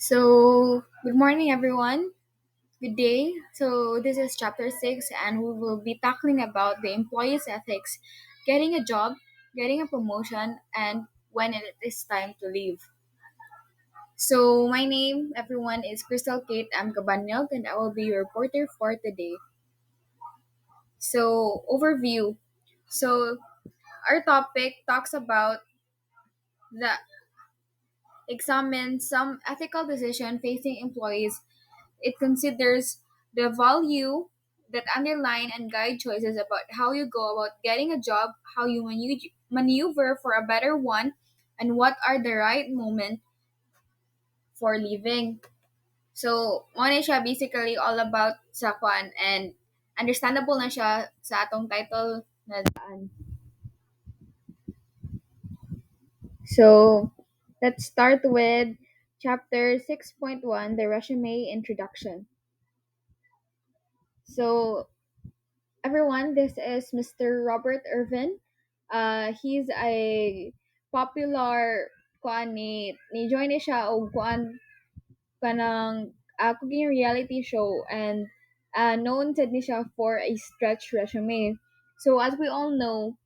So, good morning, everyone. Good day. So, this is chapter 6, and we will be tackling about the employee's ethics, getting a job, getting a promotion, and when it is time to leave. So, my name, everyone, is Crystal Kate M. Cabanyog, and I will be your reporter for today. So, overview. So, our topic talks about the examine some ethical decision facing employees. It considers the value that underline and guide choices about how you go about getting a job, how you maneuver for a better one, and what are the right moment for leaving. So, mo na siya basically all about sa kwan and understandable na siya sa atong title na daan. So, let's start with chapter 6.1, the resume introduction. So, everyone, this is Mr. Robert Irvin. He's a popular kuan ni join ni siya og kuan kanang cooking reality show and known sad ni siya for a stretch resume. So as we all know,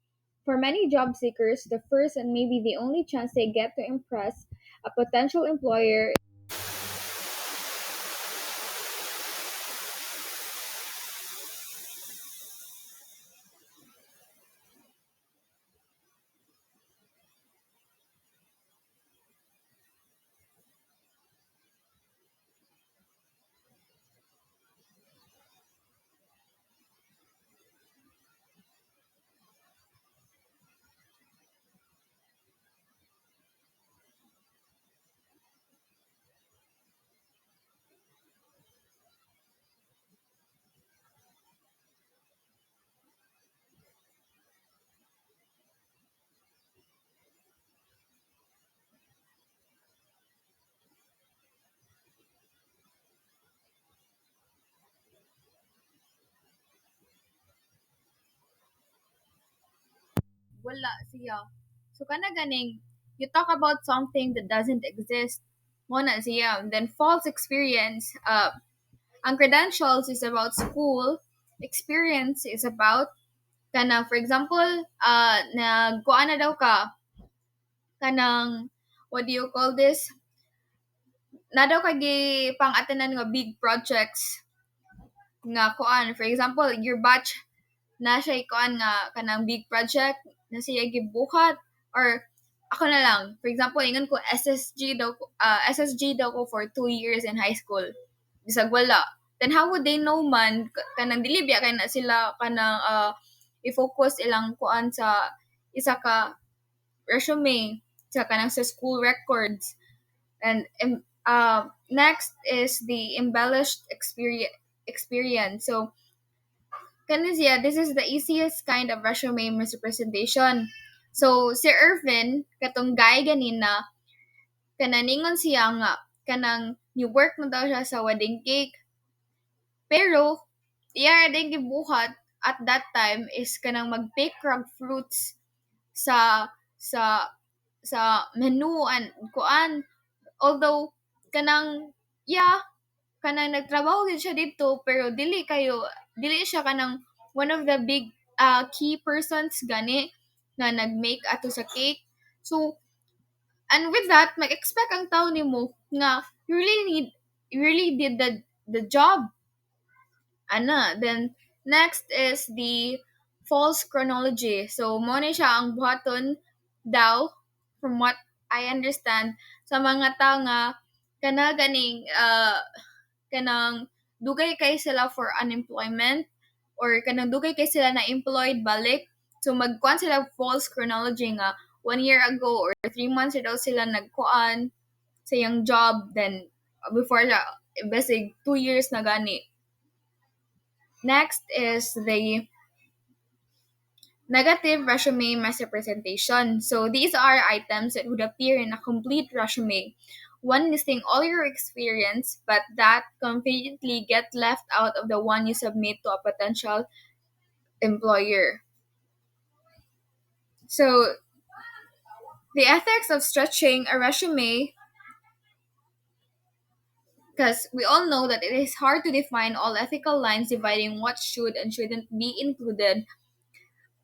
for many job seekers, the first and maybe the only chance they get to impress a potential employer. Wala siya. So kana ganing you talk about something that doesn't exist. Mo na siya. And then false experience. Ang credentials is about school. Experience is about kana for example, nagkuan na daw ka kanang what do you call this? Na daw kagi pang-atanan nga big projects nga kuan. For example, your batch na siya kuan nga kanang big project na siya gibuhat or ako na lang. For example, ingon ko SSG daw ko for 2 years in high school. Bisag wala. Then how would they know man kanang dilibya kay na sila kanang i-focus ilang kuan sa isa ka resume sa kanang sa school records. And next is the embellished experience. So Kanizia, this is the easiest kind of resume misrepresentation. So, si Irvin, katong guy ganina, kananingon siya nga, kanang ni work na daw siya sa wedding cake. Pero, iya din gibuhat at that time is kanang mag-bake rag fruits sa sa sa menu and kuan. Although, kanang, yeah, kanang nagtrabaho gid siya dito pero dili siya kanang one of the big key persons gani na nag-make ato sa cake. So and with that mag-expect ang tao nimo nga you really did the job ana. Then next is the false chronology. So mo ni siya ang buhaton daw from what I understand sa mga tao nga kana ganing kanang dugay kay sila for unemployment or kanang dugay kay sila na employed balik. So magkuan sila false chronology nga 1 year ago or 3 months daw sila nagkuan sa yung job, then before siya basig 2 years na gani. Next is the negative resume misrepresentation. So these are items that would appear in a complete resume. One listing all your experience, but that conveniently get left out of the one you submit to a potential employer. So the ethics of stretching a resume Because we all know that it is hard to define all ethical lines dividing what should and shouldn't be included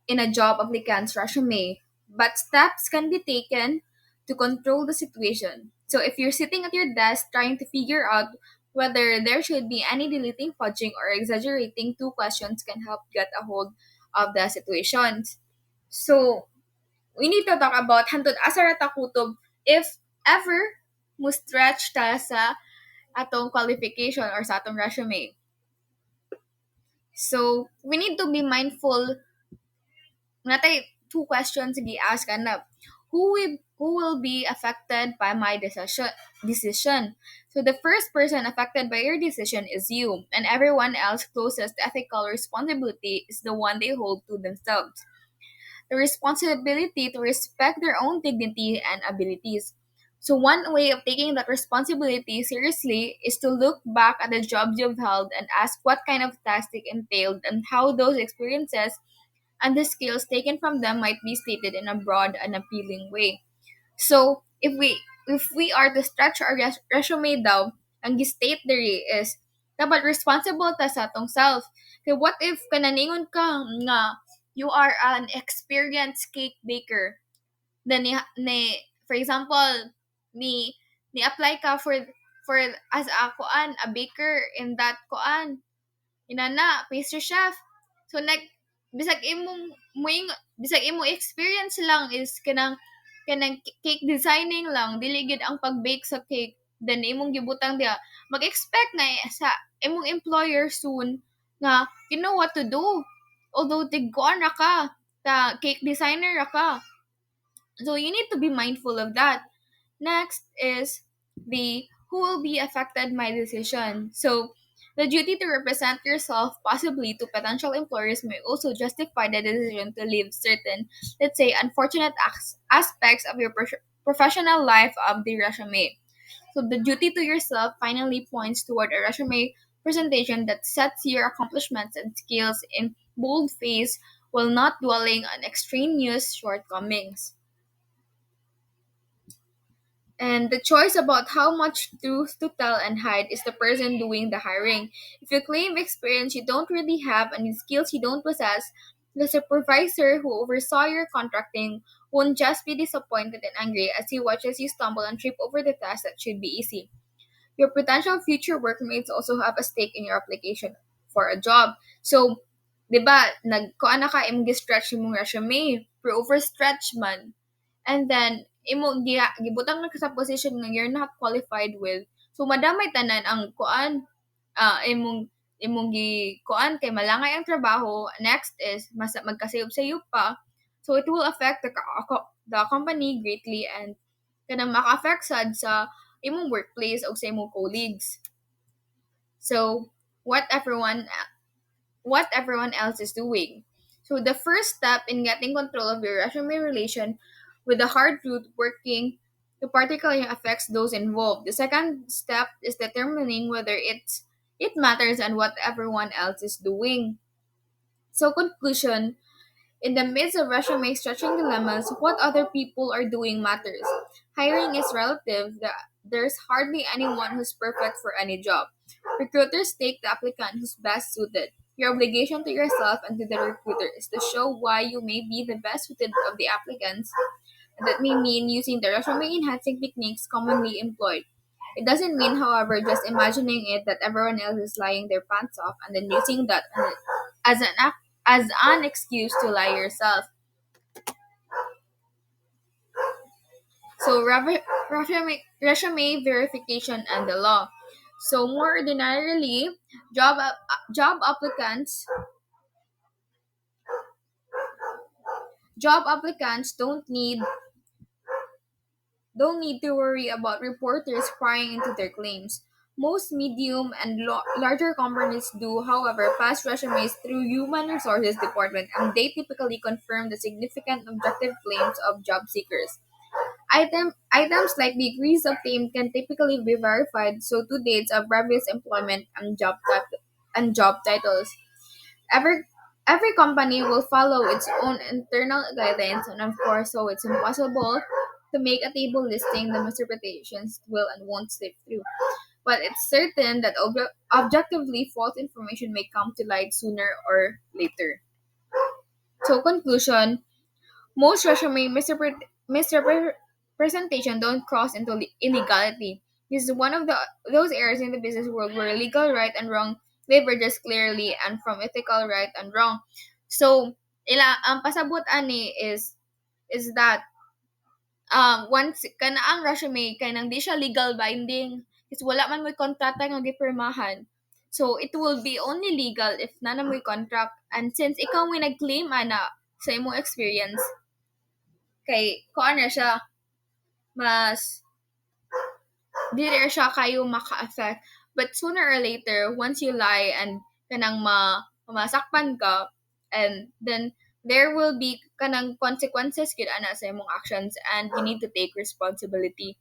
in a job applicant's resume, but steps can be taken to control the situation. So if you're sitting at your desk trying to figure out whether there should be any deleting, fudging, or exaggerating, two questions can help get a hold of the situations. So we need to talk about hantud asa ra ta kutob if ever mo stretch ta sa atong qualification or sa atong resume. So we need to be mindful. Natay two questions gi-ask na who will be affected by my decision. So the first person affected by your decision is you, and everyone else closest to ethical responsibility is the one they hold to themselves. The responsibility to respect their own dignity and abilities. So one way of taking that responsibility seriously is to look back at the jobs you've held and ask what kind of tasks they entailed and how those experiences and the skills taken from them might be stated in a broad and appealing way. So, if we are to stretch our resume daw, ang gi-state diri is dapat responsible ta sa atong self. Kay what if kananingon ka nga you are an experienced cake baker, then for example, ni ni apply ka for as a kuan a baker in that kuan inana pastry chef. So bisag imong bisag imong experience lang is kanang cake designing lang, dili gid ang pag-bake sa cake. Then imong gibutang dia mag-expect na sa imong employer soon na you know what to do. Although tigkuan ra ka, ta cake designer ra ka. So you need to be mindful of that. Next is the who will be affected by decision. So the duty to represent yourself possibly to potential employers may also justify the decision to leave certain, let's say, unfortunate aspects of your professional life of the resume. So the duty to yourself finally points toward a resume presentation that sets your accomplishments and skills in bold face while not dwelling on extraneous shortcomings. And the choice about how much truth to tell and hide is the person doing the hiring. If you claim experience you don't really have and skills you don't possess, the supervisor who oversaw your contracting won't just be disappointed and angry as he watches you stumble and trip over the task that should be easy. Your potential future workmates also have a stake in your application for a job. So, di ba, nagkuan na ka, imong stretch yung resume, pero overstretch man. And then, gibutang na ka sa position nga you're not qualified with. So, madamay tanan ang kuan, imong kuan kay malangay ang trabaho. Next is, magkasayop-sayop pa. So, it will affect the company greatly and kanang maka-affect sad sa imong workplace o sa imong colleagues. So, what everyone what everyone else is doing. So the first step in getting control of your resume relation with the hard truth working to particularly affects those involved. The second step is determining whether it matters and what everyone else is doing. So conclusion, in the midst of resume stretching dilemmas, what other people are doing matters. Hiring is relative. There's hardly anyone who's perfect for any job. Recruiters take the applicant who's best suited. Your obligation to yourself and to the recruiter is to show why you may be the best suited of the applicants. And that may mean using the resume enhancing techniques commonly employed. It doesn't mean, however, just imagining it that everyone else is lying their pants off and then using that as an excuse to lie yourself. So resume verification and the law. So more ordinarily, job applicants job applicants don't need to worry about reporters prying into their claims. Most medium and larger companies do, however, pass resumes through human resources department, and they typically confirm the significant objective claims of job seekers. Items like degrees obtained can typically be verified, so to dates of previous employment and job titles. Every every company will follow its own internal guidelines, and of course, so it's impossible to make a table listing the misrepresentations will and won't slip through. but it's certain that objectively false information may come to light sooner or later. So, conclusion, most resume misrepresentation don't cross into illegality. This is one of those areas in the business world where legal right and wrong diverges clearly and from ethical right and wrong. So, ang pasabot ani is that once kana ang resume kay nang di siya legal binding is wala man mo'y kontrata nga gipirmahan. So it will be only legal if nana mo'y contract, and since ikaw may nag-claim ana sa imong experience kay kuan na siya mas dili siya kayo maka-affect, but sooner or later once you lie and kanang masakpan ka, and then there will be kanang consequences gid ana sa imong actions, and you need to take responsibility.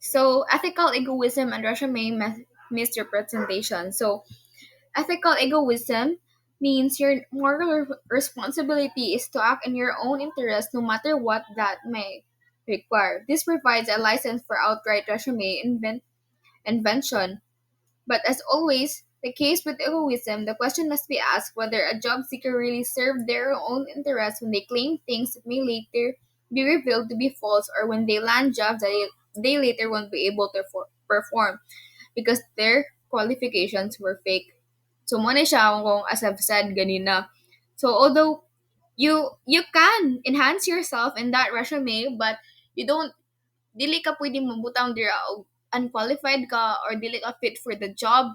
So ethical egoism and resume misrepresentation. So ethical egoism means your moral responsibility is to act in your own interest no matter what that may require. This provides a license for outright resume invention. But as always, the case with egoism, the question must be asked whether a job seeker really served their own interests when they claim things that may later be revealed to be false, or when they land jobs that they later won't be able to perform because their qualifications were fake. So, mo na siya kung as I've said ganina. So, although you can enhance yourself in that resume, but you don't dili ka pwedeng mabutang dira og unqualified ka or dili ka fit for the job,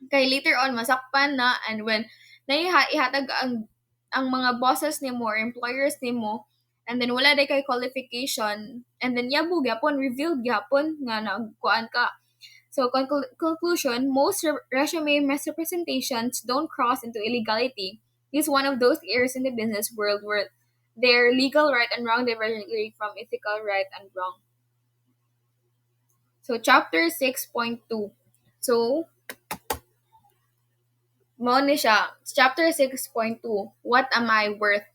kay later on masakpan na, and when ihatag ang mga bosses nimo or employers nimo, and then wala day kay qualification, and then yabo gyapon revealed gyapon nga nagkuan ka. So, conclusion, most resume misrepresentations don't cross into illegality. It's one of those areas in the business world where their legal right and wrong diverge from ethical right and wrong. So, chapter 6.2. So, mo ni siya. Chapter 6.2, What am I worth?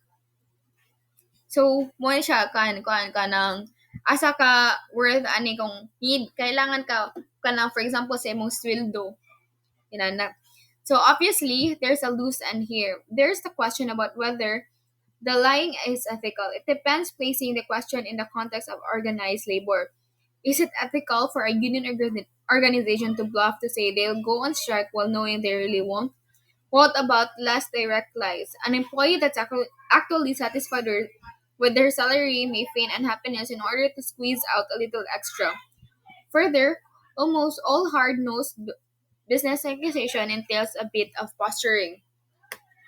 So, mo ni siya ka ng asa ka worth ani kung need kailangan ka for example sa imong sweldo inana. So obviously there's a loose end here. There's the question about whether the lying is ethical. It depends placing the question in the context of organized labor. Is it ethical for a union organization to bluff to say they'll go on strike while knowing they really won't? What about less direct lies? An employee that's actually satisfied with their salary may feign unhappiness in order to squeeze out a little extra. Further, almost all hard-nosed business negotiation entails a bit of posturing.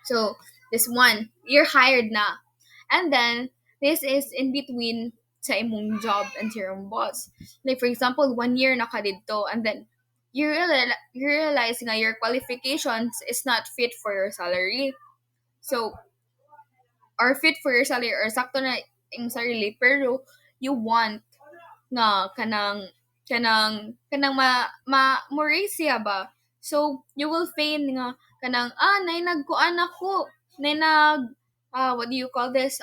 So, this one, you're hired na. And then, this is in between sa imong job and sa imong boss. Like, for example, 1 year na ka dito, and then, you realize nga your qualifications is not fit for your salary. So, or fit for your salary, or sakto na yung sarili, pero you want nga kanang mo raise siya ba. So you will feign nga kanang nay nagkuan ako, nay nag what do you call this,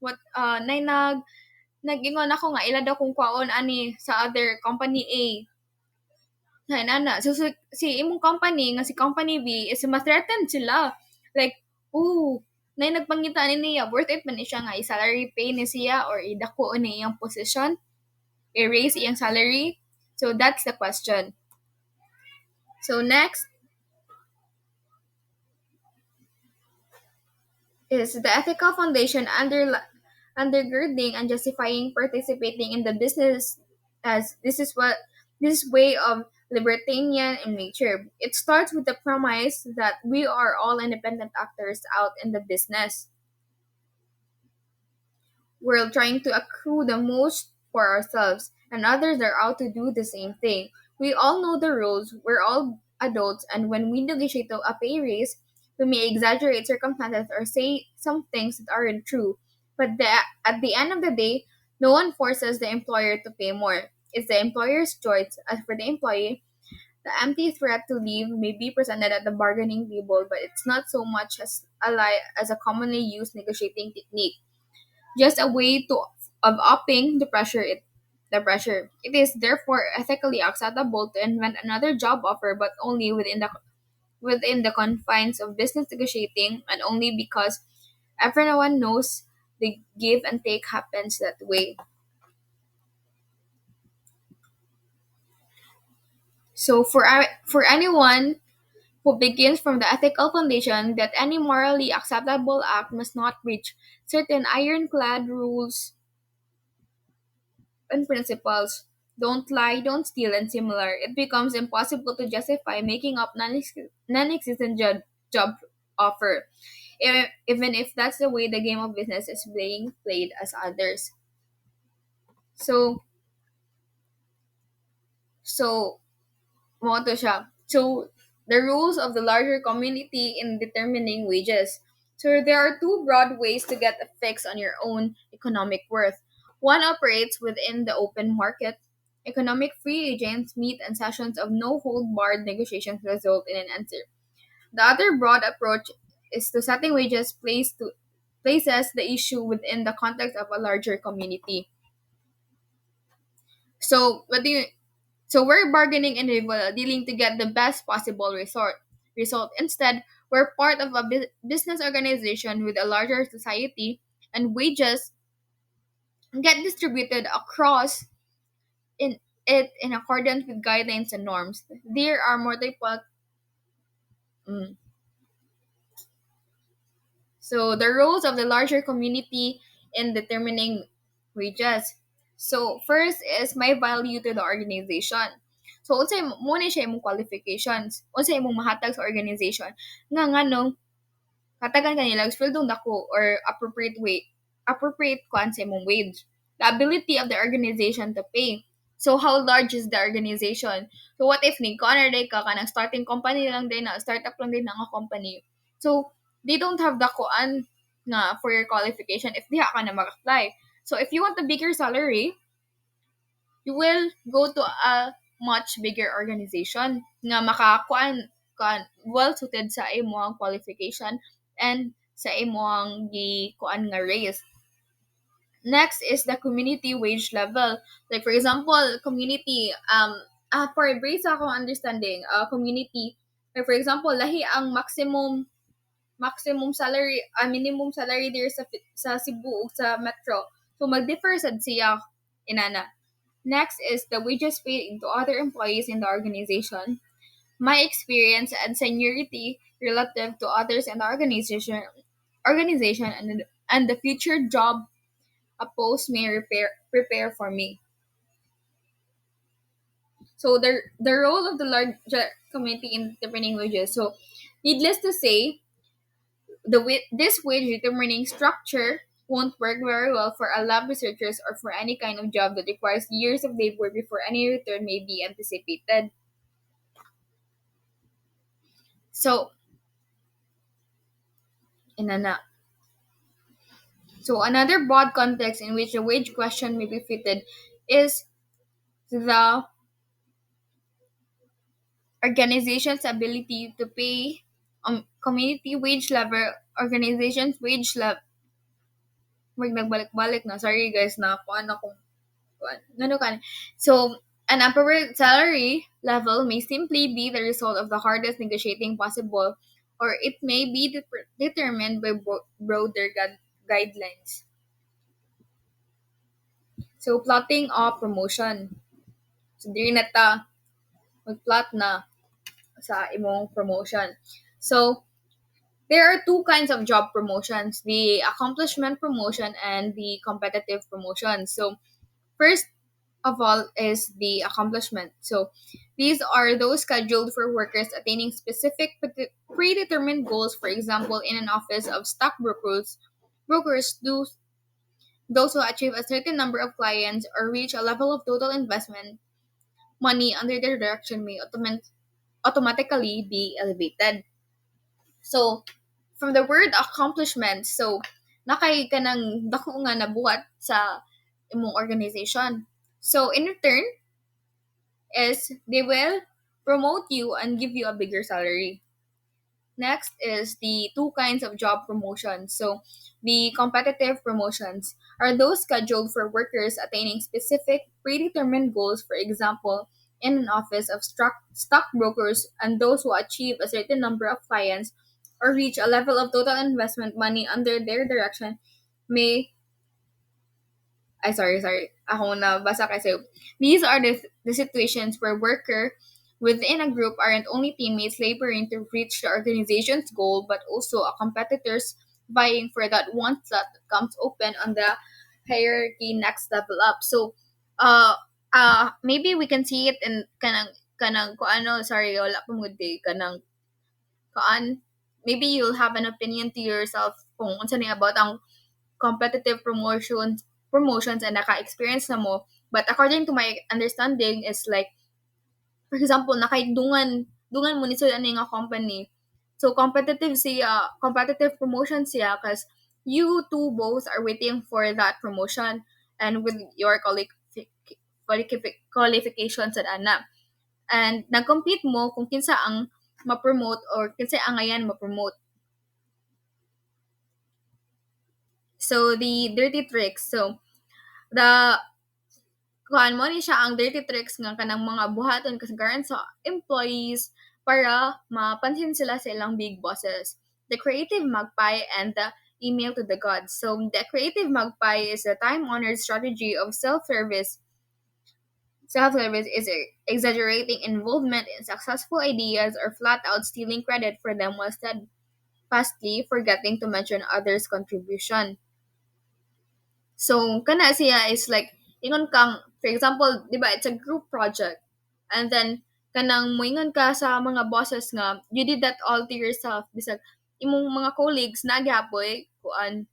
what nay nagingon ako nga ila daw kung kwaon ani sa other company A. Nay nana, so si imong company nga si company B is ma-threaten sila, like, nay nagpangita ni niya worth it man ni siya nga i-salary pay ni siya or idako ni iyang position, i-raise iyang salary. So that's the question. So next is the ethical foundation undergirding and justifying participating in the business, as this way of libertarian in nature. It starts with the premise that we are all independent actors out in the business. We're trying to accrue the most for ourselves, and others are out to do the same thing. We all know the rules, we're all adults, and when we negotiate a pay raise, we may exaggerate circumstances or say some things that aren't true. But at the end of the day, no one forces the employer to pay more. It's the employer's choice. As for the employee, the empty threat to leave may be presented at the bargaining table, but it's not so much as a lie as a commonly used negotiating technique, just a way of upping the pressure. It is therefore ethically acceptable to invent another job offer, but only within the confines of business negotiating, and only because everyone knows the give and take happens that way. So for anyone who begins from the ethical foundation that any morally acceptable act must not breach certain ironclad rules and principles, don't lie, don't steal, and similar, it becomes impossible to justify making up non-existent job offer, even if that's the way the game of business is being played as others. So, so, mo to siya. So, the rules of the larger community in determining wages. So, there are two broad ways to get a fix on your own economic worth. One operates within the open market. Economic free agents meet and sessions of no hold barred negotiations result in an answer. The other broad approach is to setting wages places the issue within the context of a larger community. So what do you So we're bargaining individual dealing to get the best possible result. Instead, we're part of a business organization with a larger society, and wages get distributed across in in accordance with guidelines and norms. There are multiple mm, So the roles of the larger community in determining wages. So first is my value to the organization. So mo ni siya imong qualifications, unsa imong mahatag sa organization nga ngano katagan kanila sweldong dako or appropriate kuan sa imong wage. The ability of the organization to pay. So how large is the organization? So what if ni corner day ka kanang starting company lang din na startup lang din na nga company. So they don't have the kuan nga for your qualification if diha ka na mag-apply. So if you want a bigger salary, you will go to a much bigger organization nga makakuan kan well suited sa imong qualification and sa imong gi kuan nga race. Next is the community wage level. Like for example, community for based sa akong understanding, community like for example, lahi ang maximum salary, minimum salary there sa Cebu ug sa Metro. So mag-differ sad siya inana. Next is the wages paid to other employees in the organization. My experience and seniority relative to others in the organization and the future job a post may prepare for me. So the role of the larger community in determining wages. So needless to say, this wage determining structure won't work very well for a lab researchers or for any kind of job that requires years of labor before any return may be anticipated. So, inana. So another broad context in which the wage question may be fitted is the organization's ability to pay community wage level organization's wage level. Wag nagbalik-balik na. Sorry guys na kuan akong kuan. Ngano kan. So an appropriate salary level may simply be the result of the hardest negotiating possible, or it may be determined by broader guidelines. So plotting of promotion. So diri na ta mag-plot na sa imong promotion. So there are two kinds of job promotions, the accomplishment promotion and the competitive promotion. So first of all is the accomplishment. So these are those scheduled for workers attaining specific predetermined goals. For example, in an office of brokers do those who achieve a certain number of clients or reach a level of total investment money under their direction may automatically be elevated. So from the word accomplishment, so nakay ka ng dako nga nabuhat sa imong organization. So in return is they will promote you and give you a bigger salary. Next is the two kinds of job promotions. So, the competitive promotions are those scheduled for workers attaining specific predetermined goals, for example, in an office of stockbrokers, and those who achieve a certain number of clients or reach a level of total investment money under their direction may ay sorry, ako na basa kasi. These are the situations where worker within a group aren't only teammates laboring to reach the organization's goal, but also a competitors vying for that one slot that comes open on the hierarchy next level up. So, maybe we can see it in kanang ko ano, sorry, wala pa mo day, kanang kaan, maybe you'll have an opinion to yourself kung unsa ni about ang competitive promotions and naka-experience na mo. But according to my understanding is like, for example, dungan mo ni sud ani nga company. So competitive promotion siya because you two both are waiting for that promotion and with your qualifications at ana. And nag-compete mo kung kinsa ang ma-promote or kinsa ang ayan ma-promote. So the dirty tricks. So the kuhaan mo ni siya ang dirty tricks nga kanang mga buhaton kasagaran sa employees para mapansin sila sa ilang big bosses. The creative magpie and the email to the gods. So the creative magpie is a time-honored strategy of self-service. Self-service is exaggerating involvement in successful ideas or flat out stealing credit for them while steadfastly forgetting to mention others' contribution. So, kana siya is like, ingon kang, for example, di ba, it's a group project. And then, kanang moingon ka sa mga bosses nga, you did that all to yourself. Bisag, imong mga colleagues, nagyapoy, kuan,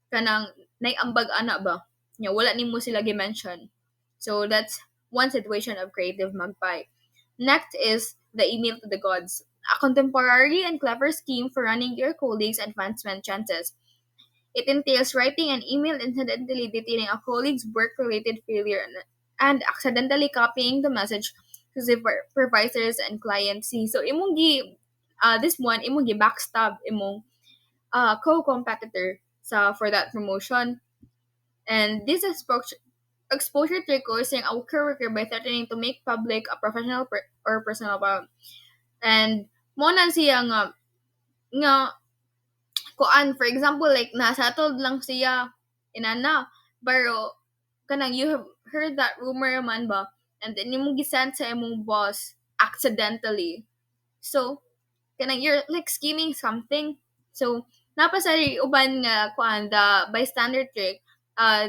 kanang, naiambag ana ba? Nya, wala ni mo sila gi-mention. So, that's one situation of creative magpie. Next is the email to the gods. A contemporary and clever scheme for running your colleagues' advancement chances. It entails writing an email incidentally detailing a colleague's work-related failure and accidentally copying the message to supervisors and clients. See, so this one imong gi backstab imong co-competitor for that promotion. And this exposure triggers saying a coworker by threatening to make public a professional or personal problem. And mo na siya nga kuan for example like nasatod lang siya inana pero kanang you have heard that rumor man ba and then imong gisend sa imong boss accidentally so kanang you're like scheming something so napasari uban nga kuan the bystander trick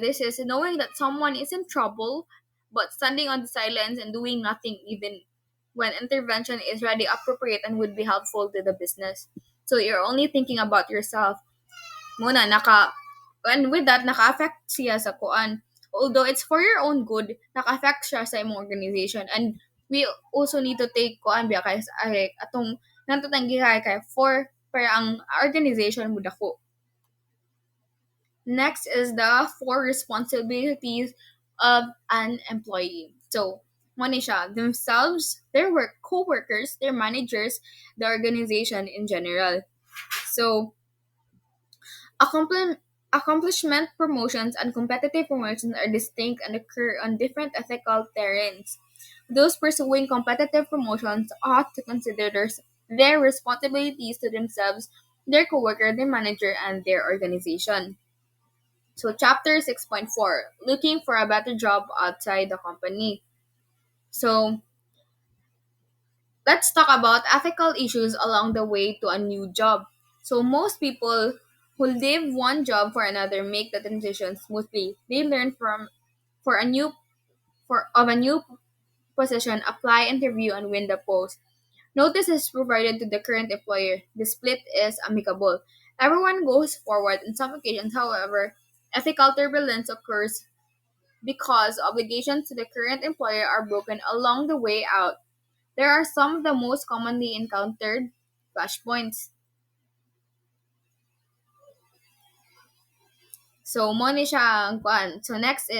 this is knowing that someone is in trouble but standing on the silence and doing nothing even when intervention is really appropriate and would be helpful to the business. So you're only thinking about yourself. Muna, and with that, naka-affect siya sa kuan. Although it's for your own good, naka-affect siya sa imong organization. And we also need to take kuan biya kay atong nantutang kay for para ang organization mo dako. Next is the four responsibilities of an employee. So, mo ni siya, themselves, their co-workers, their managers, the organization in general. So, accomplishment promotions and competitive promotions are distinct and occur on different ethical terrains. Those pursuing competitive promotions ought to consider their responsibilities to themselves, their coworker, their manager, and their organization. So, chapter 6.4 Looking for a better job outside the company. So, let's talk about ethical issues along the way to a new job. So, most people who leave one job for another make the transition smoothly. They learn for a new for of a new position, apply, interview, and win the post. Notice is provided to the current employer. The split is amicable. Everyone goes forward. In some occasions, however, ethical turbulence occurs because obligations to the current employer are broken along the way out. There are some of the most commonly encountered flashpoints. So, mo ni siya ang kuan. So, next,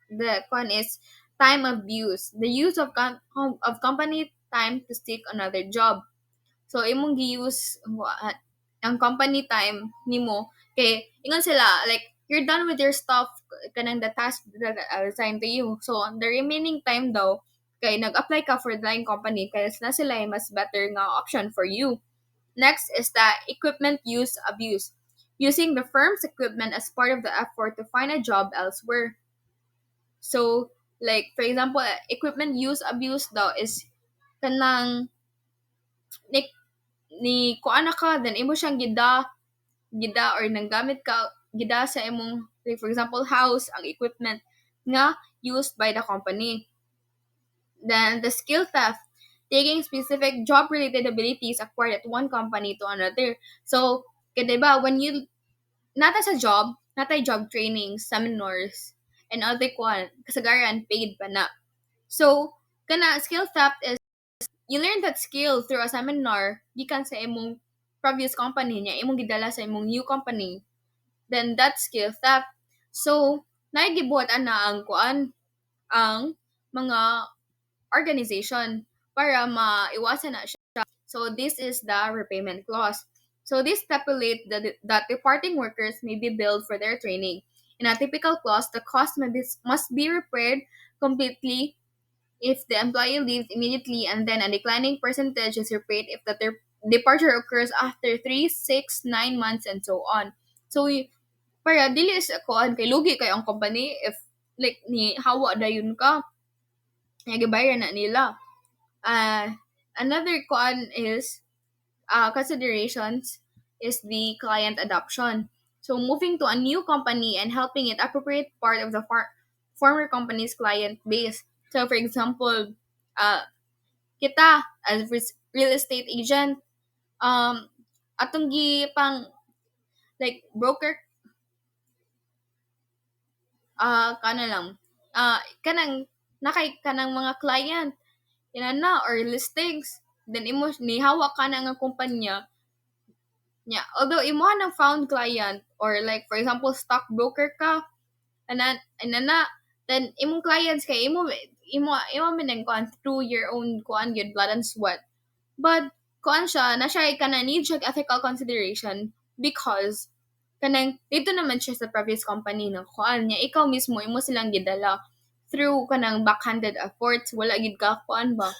the kuan is time abuse. The use of company time to seek another job. So imong gi-use ang company time nimo kay ingon sila like you're done with your stuff kanang the task that are assigned to you. So on the remaining time daw kay nag-apply ka for the line company kaya na sila ay mas better nga option for you. Next is the equipment use abuse. Using the firm's equipment as part of the effort to find a job elsewhere. So, like, for example, equipment use abuse daw is kanang ni, ni kuana ka, then imo siyang gida or nanggamit ka, gida sa imong, like, for example, house, ang equipment nga used by the company. Then, the skill theft, taking specific job-related abilities acquired at one company to another. So, kaya diba, when you nata sa job, natay job training, seminars, and other kasagaran paid pa na. So, kana skill theft is you learn that skill through a seminar gikan sa imong previous company niya, imong gidala sa imong new company. Then that skill theft. So, naigibuhat ana ang ang mga organization para maiwasan na siya. So, this is the repayment clause. So, this stipulates that departing workers may be billed for their training. In a typical clause, the cost must be repaid completely if the employee leaves immediately, and then a declining percentage is repaid if the departure occurs after 3, 6, 9 months, and so on. So, para dili sa kuan kay lugi kay ang company if like ni hawa dayon ka, gibayaran na nila. Another kuan is considerations is the client adoption. So moving to a new company and helping it appropriate part of the former company's client base. So for example, kita as real estate agent, atong pang like broker, kana lang, kanang nakay kanang mga client inana or listings, then imo ni hawak ka na nga kumpanya niya. Although imo nang found client or like for example stockbroker ka, anana, then imong clients kay imo minang kuan through your own kuan yun blood and sweat. But kuan siya na siya kana need siya ethical consideration because kanang dito naman siya sa previous company na kuan niya ikaw mismo imo silang gidala through kanang backhanded efforts wala gid ka kuan ba.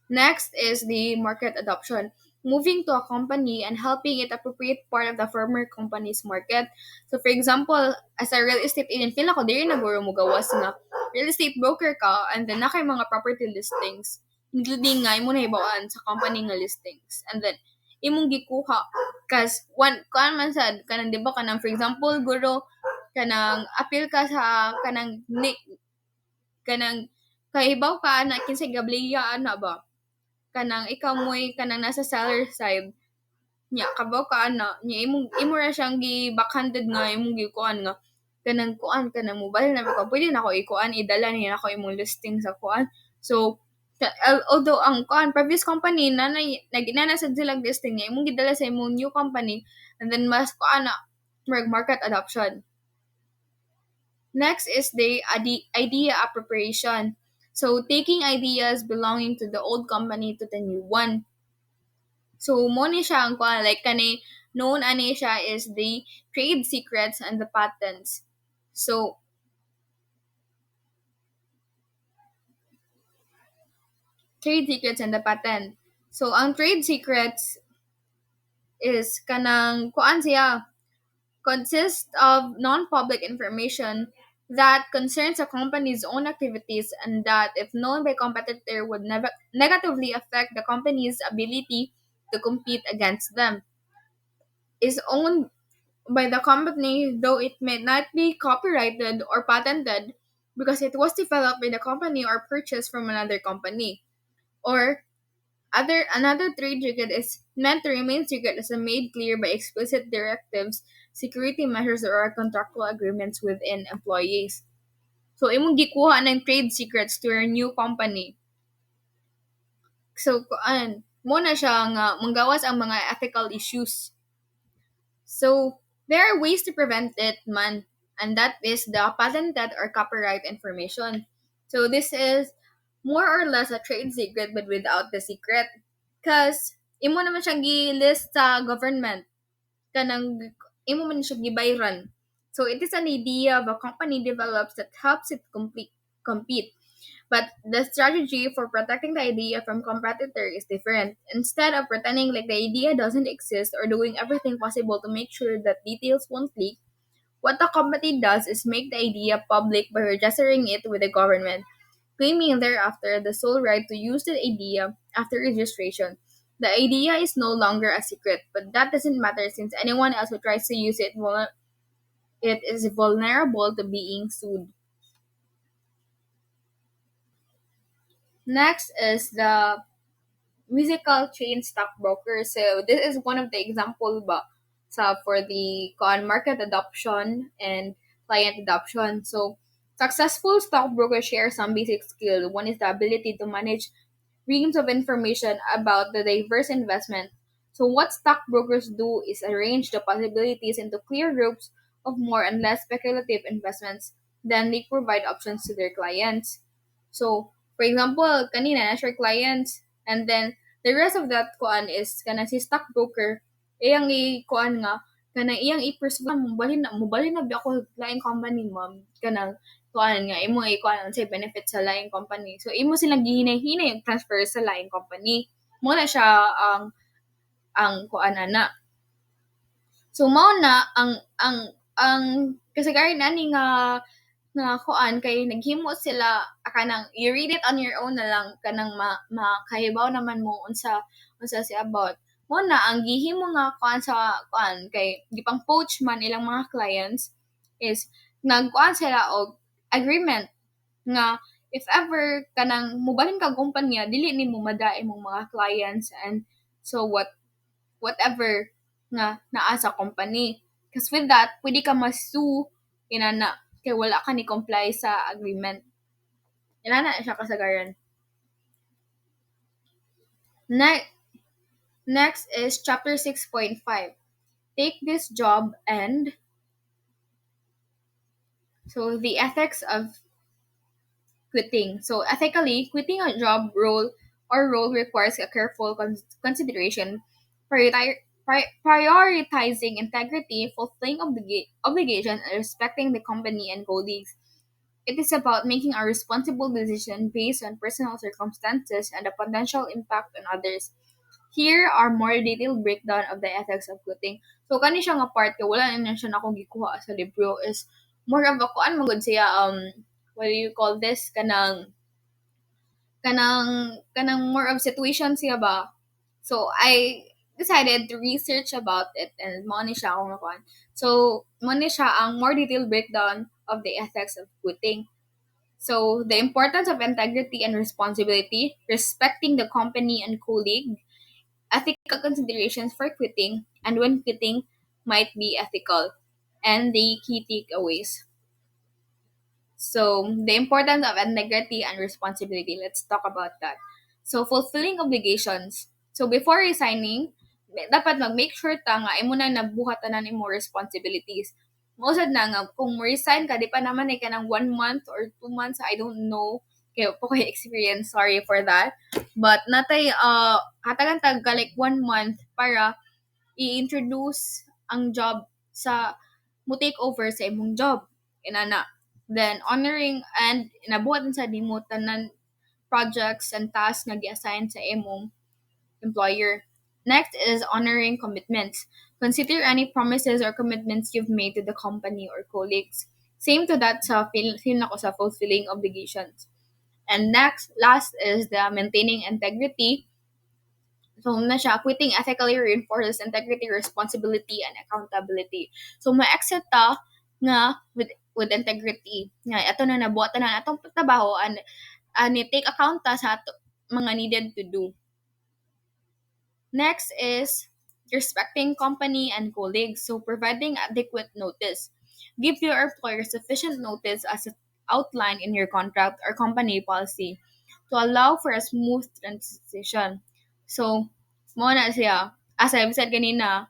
Next is the market adoption. Moving to a company and helping it appropriate part of the former company's market. So for example, as a real estate agent, feel ako diri na guro mo gawas nga real estate broker ka and then nakay mga property listings. Including nga imo na hibawaan sa company nga listings. And then imong gikuha kas one kuan man sad kanang di ba kanang for example guro kanang appeal ka sa kanang kahibaw ka na kinsay gabliya ana ba kanang ikaw mo'y kanang nasa seller side nya kabaw ka ana nya imo ra siyang gi backhanded nga imong gikuan nga kanang kuan kanang mobile na ko pwede na ko ikuan idala niya ako imong listing sa kuan. So although ang kuan previous company na naginana sa silang listing niya imong gidala sa imong new company and then mas kuan na market adoption. Next is the idea appropriation. So, taking ideas belonging to the old company to the new one. So, mo ni siya ang kuha, like, known ani siya is the trade secrets and the patents. So, trade secrets and the patent. So, ang trade secrets is kanang kuan siya, consists of non-public information that concerns a company's own activities and that, if known by competitor, would never negatively affect the company's ability to compete against them. Is owned by the company, though it may not be copyrighted or patented because it was developed by the company or purchased from another company. Or another trade secret is meant to remain secret as made clear by explicit directives, security measures, or contractual agreements within employees. So, imong gikuha ng trade secrets to your new company. So, mo na siya nga manggawas ang mga ethical issues. So, there are ways to prevent it, man, and that is the patented or copyright information. So, this is more or less a trade secret but without the secret. Cause imo naman siya gi-list sa government kanang imo man siya gibayran. So it is an idea of a company develops that helps it compete. But the strategy for protecting the idea from competitor is different. Instead of pretending like the idea doesn't exist or doing everything possible to make sure that details won't leak, what the company does is make the idea public by registering it with the government, claiming thereafter the sole right to use the idea after registration. The idea is no longer a secret, but that doesn't matter since anyone else who tries to use it is vulnerable to being sued. Next is the musical chain stockbroker. So this is one of the example ba for the market adoption and client adoption. So successful stockbrokers share some basic skill. One is the ability to manage reams of information about the diverse investment. So what stockbrokers do is arrange the possibilities into clear groups of more and less speculative investments. Then they provide options to their clients. So, for example, kanina na share clients, and then the rest of that kuan is kana si stockbroker iyang kuan nga kana iyang i-persuade mo balhin na bi ako laing company ma'am kana kuan nga imo kuan say benefit sa laing company. So imo silang gihinay-hinay og transfer sa laing company. Mo na siya ang kuan ana. So mao na ang kasagaran ani nga kuan kay naghimo sila kanang you read it on your own na lang kanang makahibaw naman mo unsa si about. Mo na ang gihimo nga kuan sa kuan kay gipang poach man ilang mga clients is nagkuan sila og agreement nga if ever kanang mobalhin kag kumpanya dili nimo madae mong mga clients and so whatever nga naa sa company. Because with that, pwede ka masu inana kay wala ka ni comply sa agreement. Inana siya kasagaran. Ne- Next is chapter 6.5. Take this job and so the ethics of quitting. So ethically, quitting a job role requires a careful consideration, prioritizing integrity, fulfilling obligation, and respecting the company and colleagues. It is about making a responsible decision based on personal circumstances and the potential impact on others. Here are more detailed breakdown of the ethics of quitting. So kani siya nga part kay wala na siya nako gikuha sa libro is more of a kuan mo gud siya what do you call this kanang more of situation siya ba. So I decided to research about it and mo ni siya akong nakuan. So mo ni siya ang more detailed breakdown of the ethics of quitting. So, the importance of integrity and responsibility, respecting the company and colleague, ethical considerations for quitting, and when quitting might be ethical, and the key takeaways. So, the importance of integrity and responsibility. Let's talk about that. So, fulfilling obligations. So, before resigning, dapat mag-make sure ta nga imo na nabuhatan na nimo responsibilities. Mausad na nga, kung resign ka, di pa naman ka ng 1 month or 2 months, I don't know. Kaya po kayo experience, sorry for that. But natay, hatagan tag ka like 1 month para i-introduce ang job sa mo take over sa imong job. Inana. Then, honoring and nabuhat sa nimo tanan projects and tasks nga gi-assign sa imong employer. Next is honoring commitments. Consider any promises or commitments you've made to the company or colleagues. Same to that sa feel nako sa fulfilling obligations. And last is the maintaining integrity. So, na siya, quitting ethically reinforces integrity, responsibility, and accountability. So, ma-exit ta nga with integrity. Nga, ito na nabuhat na atong trabaho and take account ta sa mga needed to do. Next is respecting company and colleagues, so providing adequate notice. Give your employer sufficient notice as outlined in your contract or company policy to allow for a smooth transition. So, mo na siya, as I've said kanina,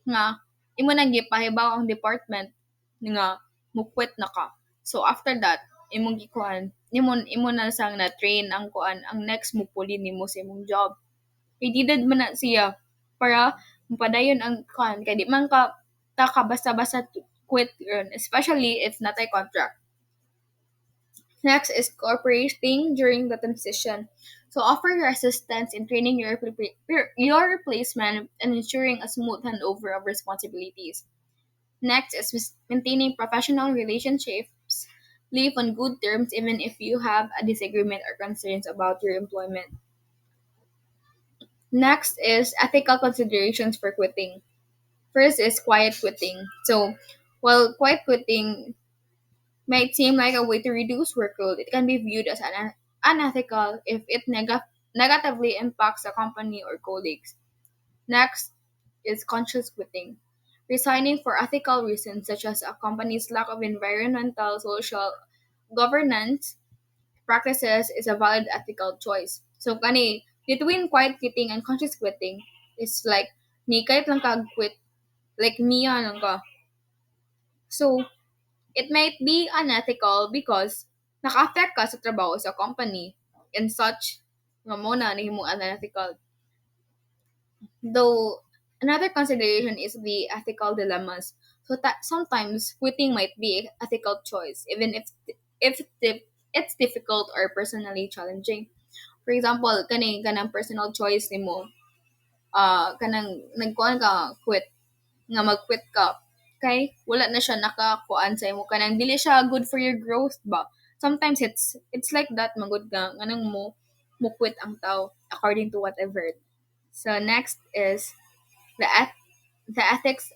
nga, imo nang gipahibaw ang department nga mukwit na ka. So, after that, imong gikuan, imo na sang na train ang kuan, ang next mupuli nimo sa imong job. i-deeded man na siya para mapadayon ang kan kay di man ka basta-basta quit ron, especially if natay contract. Next is cooperating during the transition. So offer your assistance in training your replacement and ensuring a smooth handover of responsibilities. Next is maintaining professional relationships. Live on good terms even if you have a disagreement or concerns about your employment. Next is ethical considerations for quitting. First is quiet quitting. So, while quiet quitting might seem like a way to reduce workload, it can be viewed as unethical if it negatively impacts the company or colleagues. Next is conscious quitting. Resigning for ethical reasons such as a company's lack of environmental, social, governance practices is a valid ethical choice. So kani between quiet quitting and conscious quitting, it's like ni kahit lang ka quit, like niya lang ka. So it might be unethical because naka-affect ka sa trabaho sa company and such nga mo na nahimong unethical. Though another consideration is the ethical dilemmas. So that sometimes quitting might be an ethical choice, even if it's difficult or personally challenging. For example, kanang personal choice nimo, kanang nagkuan ka quit nga mag-quit ka kay wala na siya nakakuan sa imo kanang dili siya good for your growth ba. Sometimes it's like that magud ka nganang mo quit ang tao according to what I've heard. So next is the ethics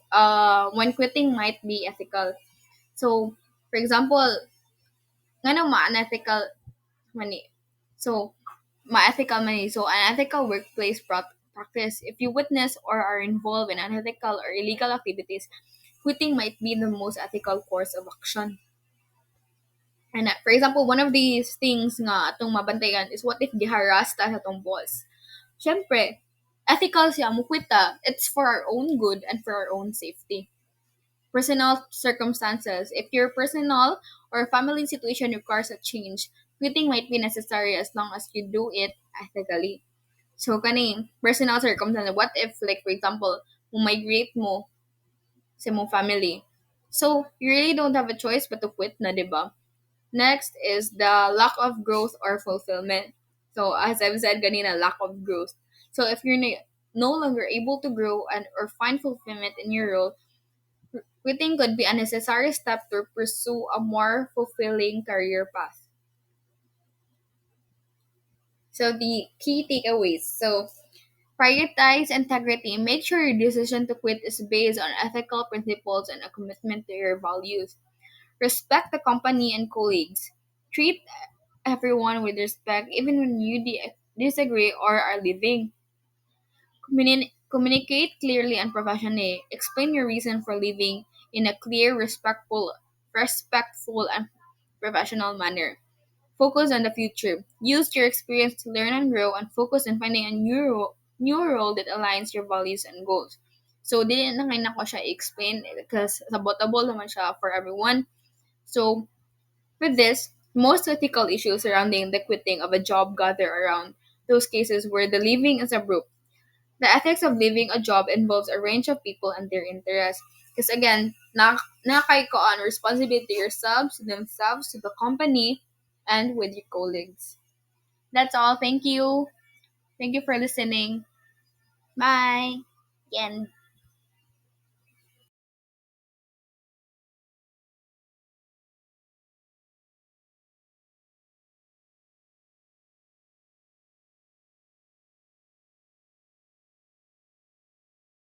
when quitting might be ethical. So for example, nganong ma-unethical mani. So ma-ethical mani. So unethical workplace practice. If you witness or are involved in unethical or illegal activities, quitting might be the most ethical course of action. And for example, one of these things nga atong mabantayan is what if giharas ta sa atong boss. Siyempre, ethical siya mo quit ta. It's for our own good and for our own safety. Personal circumstances. If your personal or family situation requires a change, quitting might be necessary as long as you do it ethically. So, personal circumstances. What if, like, for example, migrate mo sa mong family? So, you really don't have a choice but to quit na, di ba? Next is the lack of growth or fulfillment. So, as I've said ganina, lack of growth. So, if you're no longer able to grow and or find fulfillment in your role, quitting could be a necessary step to pursue a more fulfilling career path. So the key takeaways. So prioritize integrity. Make sure your decision to quit is based on ethical principles and a commitment to your values. Respect the company and colleagues. Treat everyone with respect even when you disagree or are leaving. Communicate clearly and professionally. Explain your reason for leaving in a clear, respectful and professional manner. Focus on the future. Use your experience to learn and grow and focus on finding a new role that aligns your values and goals. So, dili na kayo na ko siya explain because sabotable naman siya for everyone. So, with this, most ethical issues surrounding the quitting of a job gather around those cases where the leaving is abrupt. The ethics of leaving a job involves a range of people and their interests. Because again, nakay ko on responsibility to yourselves, to themselves, to the company, and with your colleagues. That's all. Thank you. Thank you for listening. Bye. Again.